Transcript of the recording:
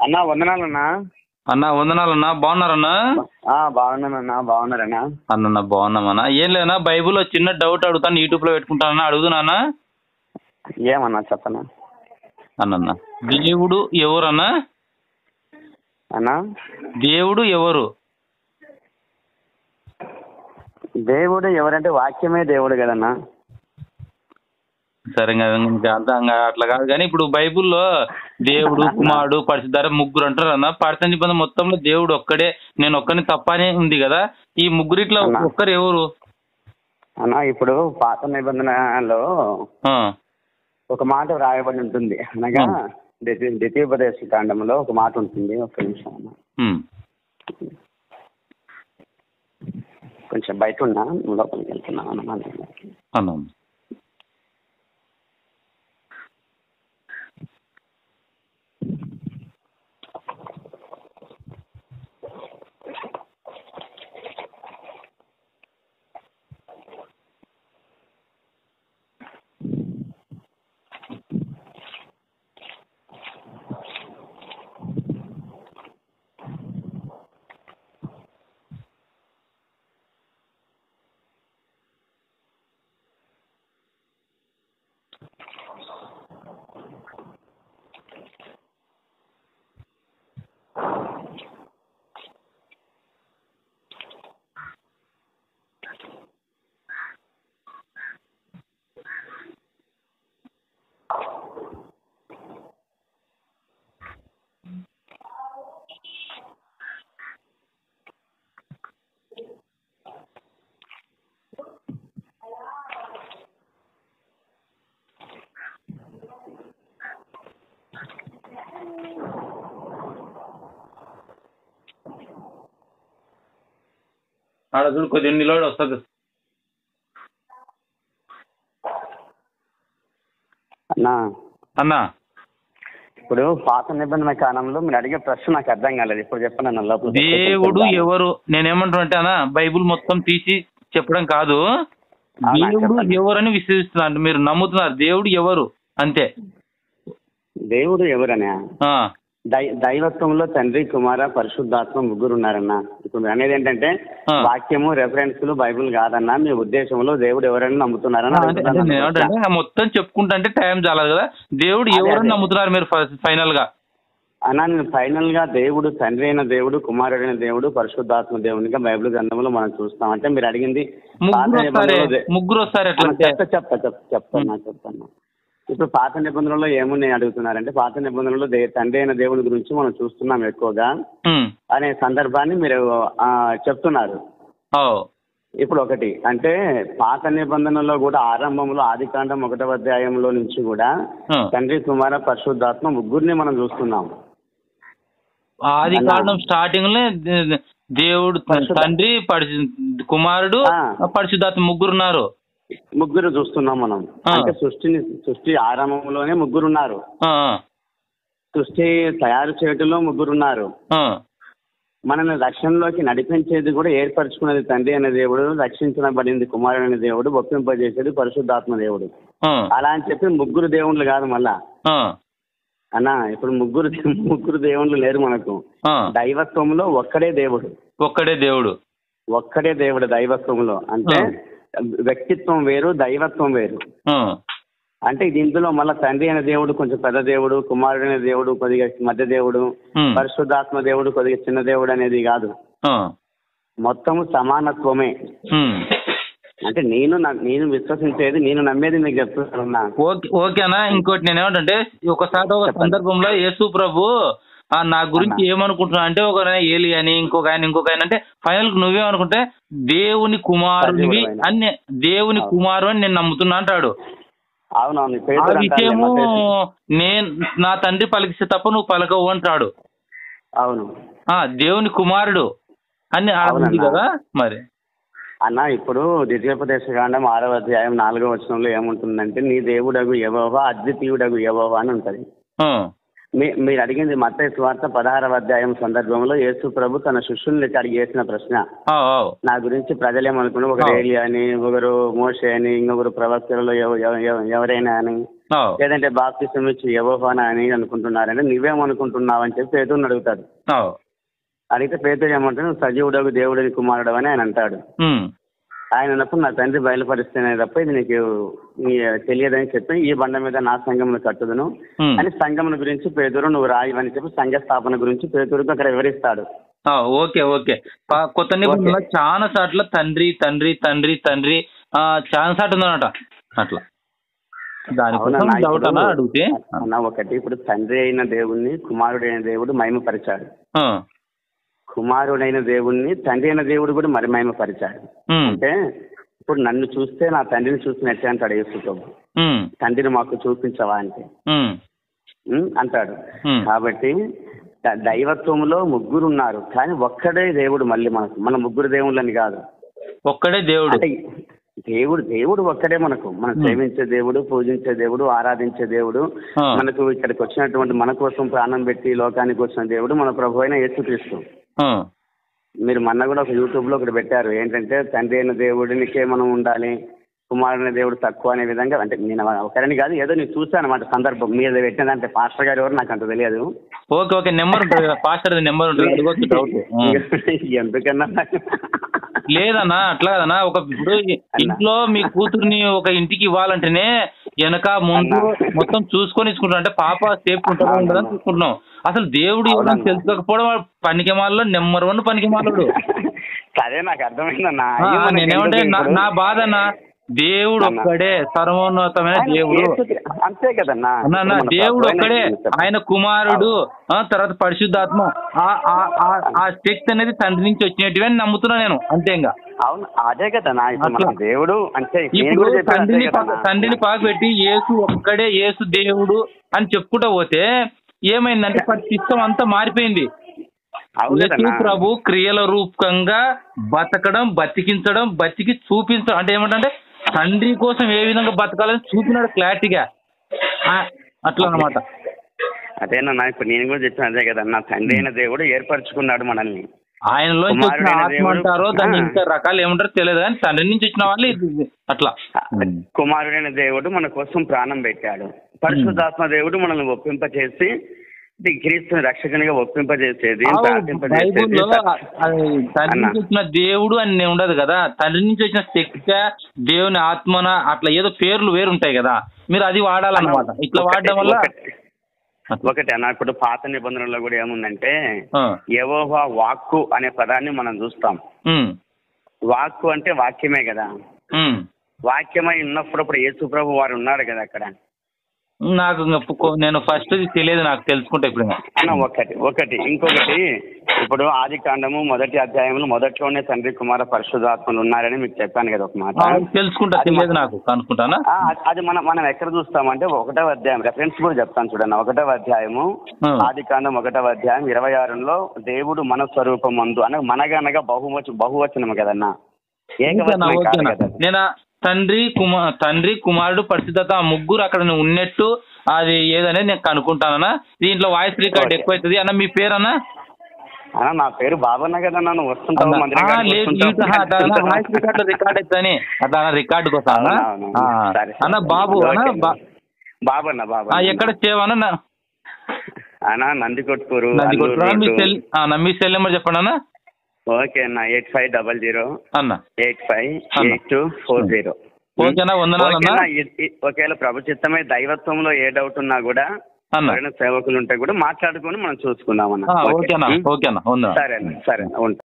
అన్నా వందనాలన్నా. అన్నా వందనాలన్నా. బాగున్నారన్నా? బాగున్నానన్నా. బాగున్నారన్నా? అన్న బాగున్నామన్నా. ఏం లేదన్నా, బైబిల్లో చిన్న డౌట్ అడుగుతాను, యూట్యూబ్లో పెట్టుకుంటానన్నా, అడుగుతున్నా. ఏమన్నా చెప్పన్నా. అన్న దేవుడు ఎవరన్నా? అన్నా దేవుడు ఎవరు? దేవుడు ఎవరంటే వాక్యమే దేవుడు కదన్నా. సరే ఇంకా అట్లా కాదు కానీ ఇప్పుడు బైబిల్లో దేవుడు, కుమారుడు, పరిశుద్ధాత్మ ముగ్గురు అంటారు అన్న. పాత నిబంధన మొత్తంలో దేవుడు ఒక్కడే, నేను ఒక్కని తప్ప అని ఉంది కదా. ఈ ముగ్గురిట్లో ఒక్కరు ఎవరు అన్నా? ఇప్పుడు పాత నిబంధనలో ఒక మాట రాయబడి ఉంటుంది, అనగా ద్వితీయోపదేశ కాండంలో ఒక మాట ఉంటుంది. ఒక్క నిమిషం అన్న, కొంచెం బయట ఉన్నా, లోపలికి వెళ్తున్నా అన్న. ఆడ చూడు కొద్దిగా నిలబడి వస్తుంది అన్నా. అన్నా ఇప్పుడు పాత నిబంధన కాలంలో మీరు అడిగే ప్రశ్న నాకు అర్థం కాలేదు. ఇప్పుడు చెప్పండి లోపల. దేవుడు ఎవరు? నేనేమంటున్నా అంటే అన్న, బైబుల్ మొత్తం తీసి చెప్పడం కాదు, దేవుడు ఎవరని విశ్వసిస్తున్నారు, మీరు నమ్ముతున్నారు. దేవుడు ఎవరు అంతే. దేవుడు ఎవరనే? దైవత్వంలో తండ్రి, కుమార, పరిశుద్ధాత్మ ముగ్గురు ఉన్నారన్నా. ఇప్పుడు అనేది ఏంటంటే వాక్యము రెఫరెన్స్లు బైబుల్ కాదన్నా. మీ ఉద్దేశంలో దేవుడు ఎవరని నమ్ముతున్నారన్నా? మొత్తం చెప్పుకుంటే టైం చాలదు కదా. దేవుడు ఎవరని నమ్ముతున్నారు మీరు ఫైనల్ గా? అన్నా నేను ఫైనల్ గా దేవుడు తండ్రి అయిన దేవుడు, కుమారుడైన దేవుడు, పరిశుద్ధాత్మ దేవునిగా బైబిల్ గ్రంథంలో మనం చూస్తాం. అంటే మీరు అడిగింది ముగ్గురు వస్తారు. చెప్తాను. ఇప్పుడు పాత నిబంధనలో ఏమున్నాయి అడుగుతున్నారంటే, పాత నిబంధనలో తండ్రి అయిన దేవుడి గురించి మనం చూస్తున్నాం ఎక్కువగా అనే సందర్భాన్ని మీరు చెప్తున్నారు. ఇప్పుడు ఒకటి అంటే పాత నిబంధనలో కూడా ఆరంభంలో ఆదికాండం 1వ అధ్యాయంలో నుంచి కూడా తండ్రి, కుమార, పరిశుద్ధాత్మ ముగ్గురిని మనం చూస్తున్నాం. ఆదికాండం స్టార్టింగ్ లో దేవుడు తండ్రి, కుమారుడు, పరిశుద్ధాత్మ ముగ్గురున్నారు. ముగ్గురు చూస్తున్నాం మనం. అంటే సృష్టి ఆరంభంలోనే ముగ్గురున్నారు. సృష్టి తయారు చేయటంలో ముగ్గురున్నారు. మనల్ని రక్షణలోకి నడిపించేది కూడా ఏర్పరచుకున్నది తండ్రి అనే దేవుడు, రక్షించబడింది కుమారుడు అనే దేవుడు, ఒప్పింపజేసేది పరిశుద్ధాత్మ దేవుడు. అలా అని చెప్పి ముగ్గురు దేవుళ్ళు కాదు మళ్ళా అన్నా. ఇప్పుడు ముగ్గురు దేవుళ్ళు లేరు మనకు. దైవత్వంలో ఒక్కడే దేవుడు దైవత్వంలో. అంటే వ్యక్తిత్వం వేరు, దైవత్వం వేరు. అంటే ఇది ఇందులో మళ్ళీ తండ్రి అనే దేవుడు కొంచెం పెద్ద దేవుడు, కుమారుడు అనే దేవుడు కొద్దిగా మధ్య దేవుడు, పరిశుద్ధాత్మ దేవుడు కొద్దిగా చిన్న దేవుడు అనేది కాదు. మొత్తము సమానత్వమే. అంటే నేను విశ్వసించేది, నేను నమ్మేది మీకు చెప్తున్నా. ఓకేనా? ఇంకోటి నేనేమంటే, ఒకసారి ఒక సందర్భంలో యేసు ప్రభు నా గురించి ఏమనుకుంటున్నా అంటే, ఒక ఏలి అని, ఇంకొక ఆయన అంటే ఫైనల్ నువ్వేమనుకుంటే దేవుని కుమారునివి అని, దేవుని కుమారు అని నేను నమ్ముతున్నా అంటాడు. ఆ విషయము నా తండ్రి పలికిస్తే తప్ప నువ్వు పలకవు అంటాడు. అవును, దేవుని కుమారుడు అని ఉంది కదా. మరి అన్న ఇప్పుడు ద్వితీయోపదేశ కాండం 6వ అధ్యాయం 4వ వచనంలో ఏముంటుందంటే, నీ దేవుడగు యెహోవా, అద్వితీయుడగు యెహోవా అని ఉంటది. మీరు అడిగింది మత్తయి సువార్త 16వ అధ్యాయం సందర్భంలో యేసు ప్రభు తన శిష్యుల్ని అడిగి చేసిన ప్రశ్న. నా గురించి ప్రజలేమనుకున్నారు, ఒకరు ఏలియా అని, ఒకరు మోషే అని, ఇంకొకరు ప్రవక్తలలో ఎవరైనా అని లేదంటే బాప్తిసం ఇచ్చి యెహోవానా అని అనుకుంటున్నారంటే నువ్వేమనుకుంటున్నావు అని చెప్పి పేతురుని అడుగుతాడు. అడిగితే పేతురు ఏమంటాడు, నువ్వు సజీవుడకు దేవుడిని కుమారుడు అని ఆయన అంటాడు. ఆయన అన్నప్పుడు నా తండ్రి బయలుపరిస్తేనే తప్ప ఇది నీకు తెలియదని చెప్పి ఈ బండ మీద నా సంఘమును కట్టుదును అని సంఘముల గురించి పేతురు నువ్వు రాయవని చెప్పి సంఘ స్థాపన గురించి పేతురుకు అక్కడ వివరిస్తాడు. Okay okay. కొత్త నిబంధనలో చాలా సార్లు తండ్రి తండ్రి తండ్రి తండ్రి చాలా సార్లు ఉందన్నమాట. అట్లా అడిగితే ఒకటి ఇప్పుడు తండ్రి అయిన దేవుణ్ణి కుమారుడైన దేవుడు మహిమపరిచాడు, కుమారుడైన దేవుణ్ణి తండ్రి అయిన దేవుడు కూడా మరి మహిమపరిచాడు. అంటే ఇప్పుడు నన్ను చూస్తే నా తండ్రిని చూసినట్టే అంటాడు యేసు ప్రభు. తండ్రిని మాకు చూపించవా అంటే అంటాడు. కాబట్టి దైవత్వంలో ముగ్గురు ఉన్నారు కానీ ఒక్కడే దేవుడు. మళ్ళీ మన ముగ్గురు దేవుళ్ళని కాదు, ఒక్కడే దేవుడు. దేవుడు ఒక్కడే మనకు. మనం సేవించే దేవుడు, పూజించే దేవుడు, ఆరాధించే దేవుడు, మనకు ఇక్కడికి వచ్చినటువంటి మన కోసం ప్రాణం పెట్టి లోకానికి వచ్చిన దేవుడు మన ప్రభు అయిన యేసుక్రీస్తు. మీరు మొన్న కూడా ఒక యూట్యూబ్ లో ఒకటి పెట్టారు, ఏంటంటే తండ్రి అయిన దేవుడినికే మనం ఉండాలి, కుమారుని దేవుడు తక్కువ అనే విధంగా. అంటే నేను ఒకరిని కాదు, ఏదో నేను చూసాను అనమాట సందర్భం. మీద పెట్టినదంటే పాస్టర్ గారు ఎవరు నాకు అంత తెలియదు. Okay okay. నెంబర్ ఉంటుంది, పాస్టర్ నెంబర్ ఉంటుంది. ఎందుకన్నా లేదన్నా అట్లా కదన్నా. ఇప్పుడు ఇంట్లో మీ కూతుర్ని ఒక ఇంటికి ఇవ్వాలంటేనే వెనక ముందు మొత్తం చూసుకొని ఇచ్చుకుంటాం. అంటే పాప సేఫ్ ఉంటుందని చూసుకుంటున్నాం. అసలు దేవుడు ఎవరైనా తెలుసుకోకపోవడం పనికిమాలలో నెంబర్ 1 పనికిమాలుడు. అదే నాకు అర్థమైందన్నా. నేనేమంటే నా బాధ అన్నా, దేవుడు ఒక్కడే సర్వోన్నతమైన దేవుడు, అంతే కదన్నా. దేవుడు ఒక్కడే, ఆయన కుమారుడు, తర్వాత పరిశుద్ధాత్మ. ఆ శక్తి అనేది తండ్రి నుంచి వచ్చినట్టుగా నమ్ముతున్నా నేను. అంతే ఇంకా. అవును, అదే కదా దేవుడు. అంటే ఇప్పుడు తండ్రిని పాకపెట్టి యేసు ఒక్కడే, యేసు దేవుడు అని చెప్పుకుంటూ పోతే ఏమైందంటే సిస్టం అంతా మారిపోయింది. యేసు ప్రభు క్రియల రూపంగా బతకడం, బతికించడం, బతికి చూపించడం. అంటే ఏమంటే తండ్రి కోసం ఏ విధంగా బతకాలని చూపినాడు క్లారిటీగా. అట్లా అన్నమాట. అదేనన్నా ఇప్పుడు నేను కూడా చెప్పిన అదే కదన్నా. తండ్రి అయిన దేవుడు ఏర్పరచుకున్నాడు మనల్ని. ఆయనలో ఆత్మ అంటారో దాన్ని ఇంకా రకాలు ఏమంటారో తెలియదు కానీ తండ్రి నుంచి వచ్చిన వాళ్ళు అట్లా. కుమారుడైన దేవుడు మన కోసం ప్రాణం పెట్టాడు. పరిశుద్ధాత్మ దేవుడు మనల్ని ఒప్పింపచేసి క్రీస్తుని రక్షకునిగా ఒప్పింపజేసేది. తండ్రి నుంచి వచ్చిన దేవుడు అని ఉండదు కదా, తండ్రి నుంచి వచ్చిన శక్తి, దేవుని ఆత్మన, అట్లా ఏదో పేర్లు వేరుంటాయి కదా, మీరు అది వాడాలన్నమాట. ఇట్లా వాడడం వల్ల ఒకటి అన్న, ఇప్పుడు పాత నిబంధనలో కూడా ఏముందంటే యెహోవా వాక్కు అనే పదాన్ని మనం చూస్తాం. వాక్కు అంటే వాక్యమే కదా. వాక్యమై ఉన్నప్పుడు ఇప్పుడు యేసు ప్రభు వారు ఉన్నాడు కదా అక్కడ. నాకు నేను ఫస్ట్ తెలియదు, నాకు తెలుసుకుంటా ఇప్పుడు. ఒకటి ఇంకొకటి, ఇప్పుడు ఆది కాండము 1వ అధ్యాయంలో మొదట్లోనే తండ్రి కుమార పరిశుద్ధాత్మలు ఉన్నారని మీకు చెప్పాను కదా ఒక మాట. తెలుసుకుంటా, తెలియదు నాకు, అనుకుంటానా. అది మనం ఎక్కడ చూస్తామంటే 1వ అధ్యాయం, రెఫరెన్స్ కూడా చెప్తాను చూడండి. 1వ అధ్యాయము ఆది కాండం 1వ అధ్యాయం 26లో దేవుడు మన స్వరూపమందు అనగా మనగనగా బహువచనం కదన్నా, ఏకవచనం కాదు కదా. తండ్రి కుమారుడు పరిశుద్ధత ఆ ముగ్గురు అక్కడ ఉన్నట్టు అది ఏదనేది నేను కనుక్కుంటానన్నా. దీంట్లో వాయిస్ రికార్డ్ ఎక్కువ అవుతుంది అన్న. మీ పేరన్నా? నా పేరు బాబన్న కదన్నా. నువ్వు వస్తుంటావు వాయిస్ రికార్డ్ అవుతుందని అట్లా రికార్డు కోసం అన్న. బాబు బాబన్న. ఎక్కడ చేవన్నా? నందికొట్కూరు. మీ సెల్ నెంబర్ చెప్పండి అన్న. ఓకే అన్న, 8500 అన్న 858240. ఓకేనా, వందనాలన్నా. ఒకవేళ ప్రభు చిత్తమై దైవత్వంలో ఏ డౌట్ ఉన్నా కూడా సేవకులు ఉంటే కూడా మాట్లాడుకొని మనం చూసుకుందాం అన్న. ఓకేనా, ఓకేనా, సరే అన్న, ఉంటా.